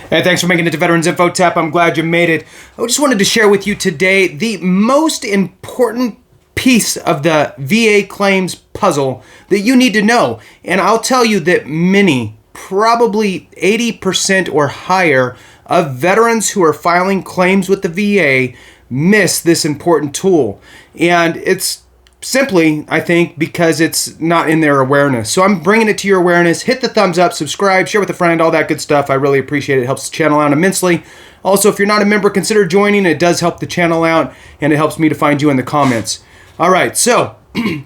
Hey, thanks for making it to Veterans Info Tap. I'm glad you made it. I just wanted to share with you today the most important piece of the VA claims puzzle that you need to know. And I'll tell you that many, probably 80% or higher of veterans who are filing claims with the VA miss this important tool. And it's simply, I think, because it's not in their awareness. So I'm bringing it to your awareness. Hit the thumbs up, subscribe, share with a friend, all that good stuff. I really appreciate it. It helps the channel out immensely. Also, if you're not a member, consider joining. It does help the channel out, and it helps me to find you in the comments. All right, so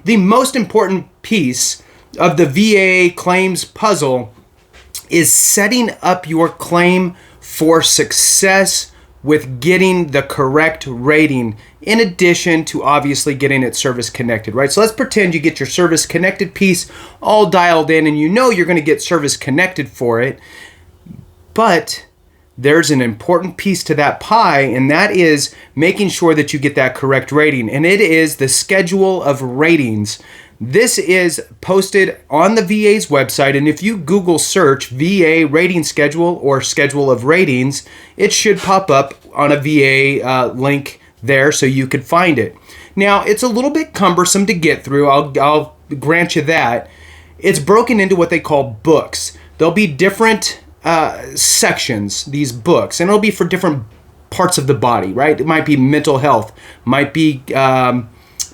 the most important piece of the VA claims puzzle is setting up your claim for success with getting the correct rating, in addition to obviously getting it service connected, right? So let's pretend you get your service connected piece all dialed in and you know you're going to get service connected for it. But there's an important piece to that pie, and that is making sure that you get that correct rating. And it is the schedule of ratings. This is posted on the VA's website, and if you Google search VA rating schedule or schedule of ratings, it should pop up on a VA link there so you could find it. Now, it's a little bit cumbersome to get through. I'll grant you that. It's broken into what they call books. There'll be different sections, these books, and it'll be for different parts of the body, right? It might be mental health, might be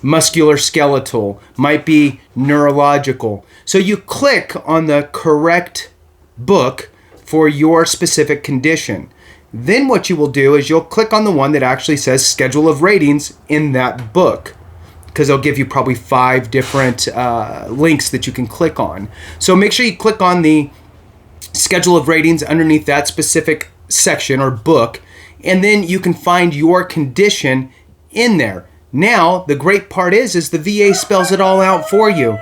musculoskeletal, might be neurological. So you click on the correct book for your specific condition. Then what you will do is you'll click on the one that actually says schedule of ratings in that book, because they'll give you probably 5 different links that you can click on. So make sure you click on the schedule of ratings underneath that specific section or book, and then you can find your condition in there. Now, the great part is the VA spells it all out for you.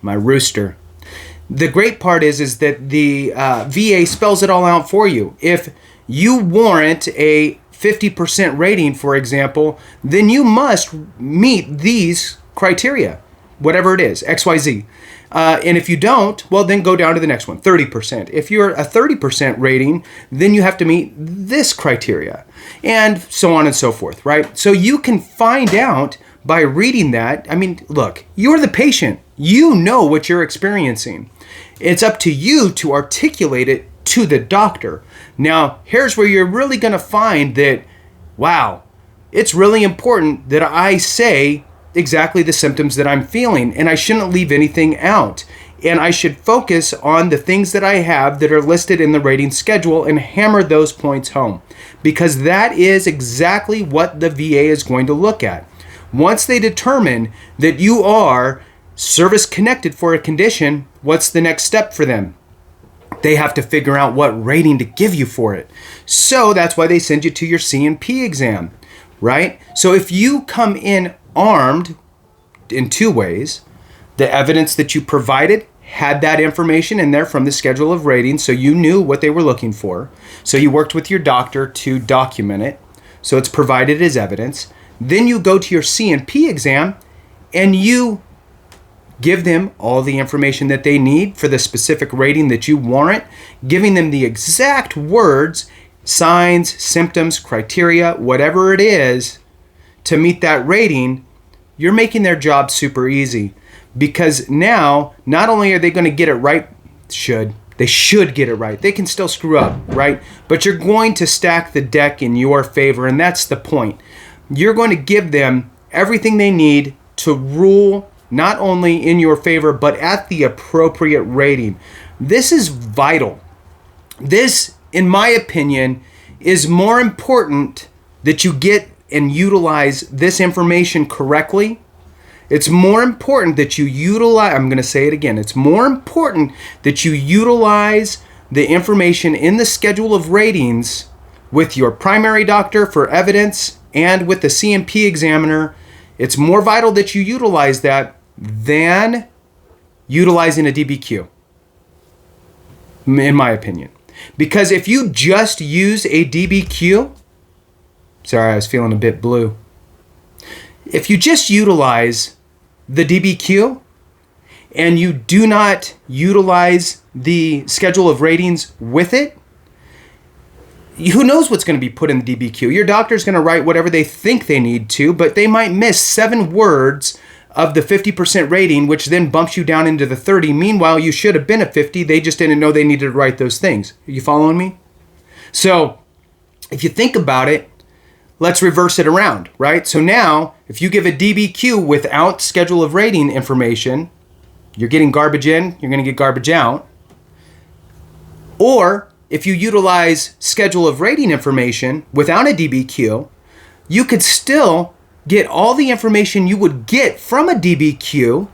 My rooster. The great part is that the VA spells it all out for you. If you warrant a 50% rating, for example, then you must meet these criteria, whatever it is, XYZ. And if you don't, well, then go down to the next one, 30%. If you're a 30% rating, then you have to meet this criteria, and so on and so forth, right? So you can find out by reading that. I mean, look, you're the patient. You know what you're experiencing. It's up to you to articulate it to the doctor. Now, here's where you're really going to find that, wow, it's really important that I say exactly the symptoms that I'm feeling, and I shouldn't leave anything out. And I should focus on the things that I have that are listed in the rating schedule and hammer those points home, because that is exactly what the VA is going to look at. Once they determine that you are service connected for a condition, what's the next step for them? They have to figure out what rating to give you for it. So that's why they send you to your C&P exam, right? So if you come in armed in 2 ways, the evidence that you provided had that information in there from the schedule of ratings, so you knew what they were looking for. So you worked with your doctor to document it, so it's provided as evidence. Then you go to your C&P exam and you give them all the information that they need for the specific rating that you warrant, giving them the exact words, signs, symptoms, criteria, whatever it is, to meet that rating. You're making their job super easy, because now not only are they going to get it right, they should get it right. They can still screw up, right? But you're going to stack the deck in your favor, and that's the point. You're going to give them everything they need to rule not only in your favor, but at the appropriate rating. This is vital. This, in my opinion, is more important that you get and utilize this information correctly. It's more important that you utilize, I'm going to say it again, it's more important that you utilize the information in the schedule of ratings with your primary doctor for evidence and with the C&P examiner. It's more vital that you utilize that than utilizing a DBQ, in my opinion. Because if you just use a DBQ, sorry, I was feeling a bit blue. If you just utilize the DBQ and you do not utilize the schedule of ratings with it, who knows what's going to be put in the DBQ? Your doctor's going to write whatever they think they need to, but they might miss 7 words of the 50% rating, which then bumps you down into the 30. Meanwhile, you should have been at 50. They just didn't know they needed to write those things. Are you following me? So if you think about it, let's reverse it around, right? So now, if you give a DBQ without schedule of rating information, you're getting garbage in, you're going to get garbage out. Or if you utilize schedule of rating information without a DBQ, you could still get all the information you would get from a DBQ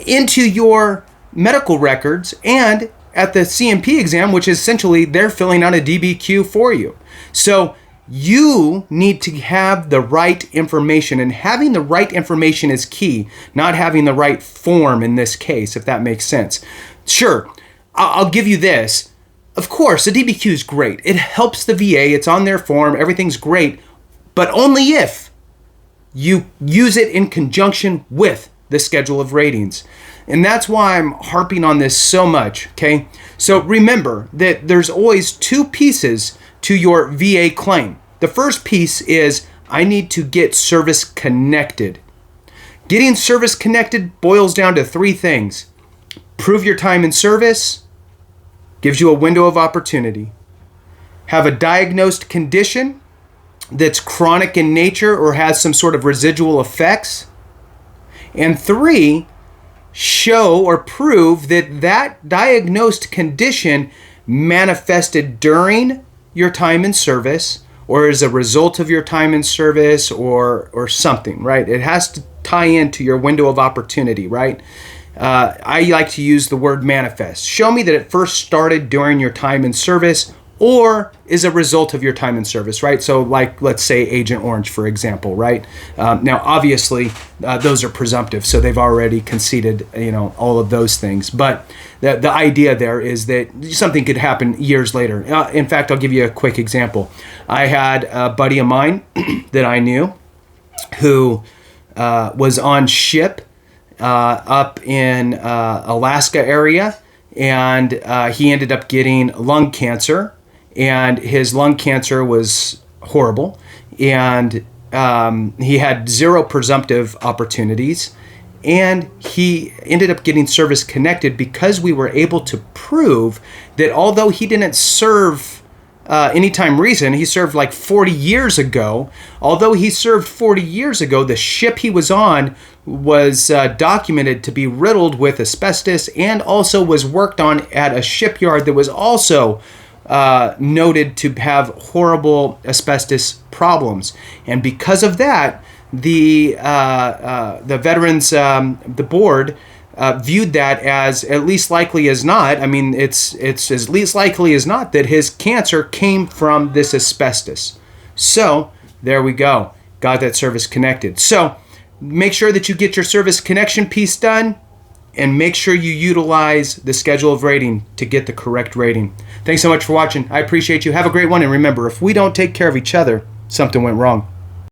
into your medical records and at the CMP exam, which is essentially they're filling out a DBQ for you. So you need to have the right information, and having the right information is key, not having the right form in this case, if that makes sense. Sure, I'll give you this. Of course, the DBQ is great. It helps the VA. It's on their form. Everything's great, but only if you use it in conjunction with the schedule of ratings. And that's why I'm harping on this so much, okay? So remember that there's always 2 pieces to your VA claim. The first piece is I need to get service connected. Getting service connected boils down to 3 things. Prove your time in service, gives you a window of opportunity. Have a diagnosed condition that's chronic in nature or has some sort of residual effects. And 3, show or prove that that diagnosed condition manifested during your time in service or as a result of your time in service or something, right? It has to tie into your window of opportunity, right? I like to use the word manifest. Show me that it first started during your time in service or is a result of your time in service, right? So like, let's say Agent Orange, for example, right? Now, obviously, those are presumptive, so they've already conceded, all of those things. But the idea there is that something could happen years later. In fact, I'll give you a quick example. I had a buddy of mine that I knew who was on ship up in Alaska area, and he ended up getting lung cancer. And his lung cancer was horrible, and he had 0 presumptive opportunities, and he ended up getting service connected because we were able to prove that although he didn't serve anytime recent, he served like 40 years ago. Although he served 40 years ago, the ship he was on was documented to be riddled with asbestos and also was worked on at a shipyard that was also noted to have horrible asbestos problems. And because of that, the veterans, the board, viewed that as at least likely as not. I mean, it's as least likely as not that his cancer came from this asbestos. So there we go. Got that service connected. So make sure that you get your service connection piece done, and make sure you utilize the schedule of rating to get the correct rating. Thanks so much for watching. I appreciate you. Have a great one. And remember, if we don't take care of each other, something went wrong.